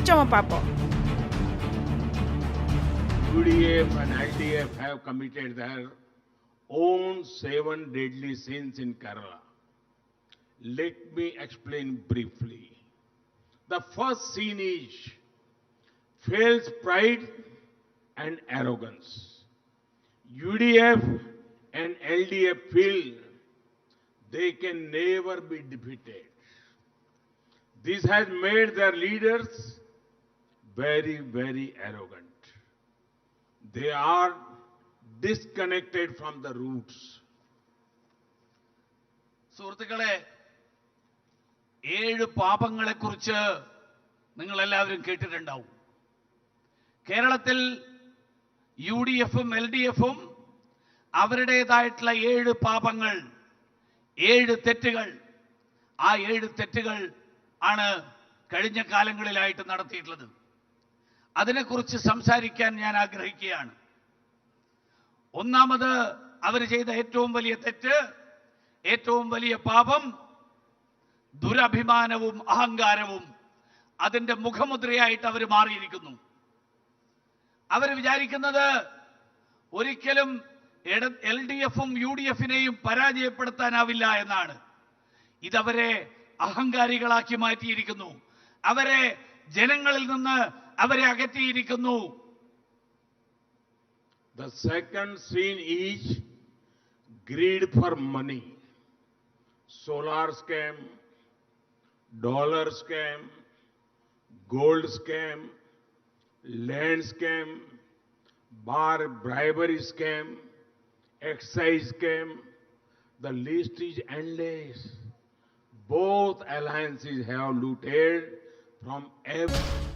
chamo papo. UDF and LDF have committed their own 7 deadly sins in Kerala. Let me explain briefly. The first sin is false pride and arrogance. UDF and LDF feel they can never be defeated. This has made their leaders very, very arrogant. They are disconnected from the roots. സുഹൃത്തുക്കളെ, 7 പാപങ്ങളെക്കുറിച്ച് നിങ്ങൾ എല്ലാവരും കേട്ടിട്ടുണ്ടാവും. കേരളത്തിൽ UDFും LDFും അവരുടേതായിട്ടുള്ള 7 പാപങ്ങൾ, 7 തെറ്റുകൾ, ആ 7 തെറ്റുകൾ ആണ് കഴിഞ്ഞ കാലങ്ങളിലായിട്ട് നടത്തിയിട്ടുള്ളത്. അതിനെക്കുറിച്ച് സംസാരിക്കാൻ ഞാൻ ആഗ്രഹിക്കുകയാണ്. ഒന്നാമത് അവർ ചെയ്ത ഏറ്റവും വലിയ തെറ്റ്, ഏറ്റവും വലിയ പാപം ദുരഭിമാനവും അഹങ്കാരവും അതിന്റെ മുഖമുദ്രയായിട്ട് അവർ മാറിയിരിക്കുന്നു. അവർ വിചാരിക്കുന്നത് ഒരിക്കലും LDFും UDFിനെയും പരാജയപ്പെടുത്താനാവില്ല എന്നാണ്. ഇതവരെ അഹങ്കാരികളാക്കി മാറ്റിയിരിക്കുന്നു. അവരെ ജനങ്ങളിൽ നിന്ന് അവരെ അകറ്റിയിരിക്കുന്നു. The second sin is greed for money. Solar scam, dollar scam, gold scam, land scam, bar bribery scam, excise scam. The list is endless. Both alliances have looted from every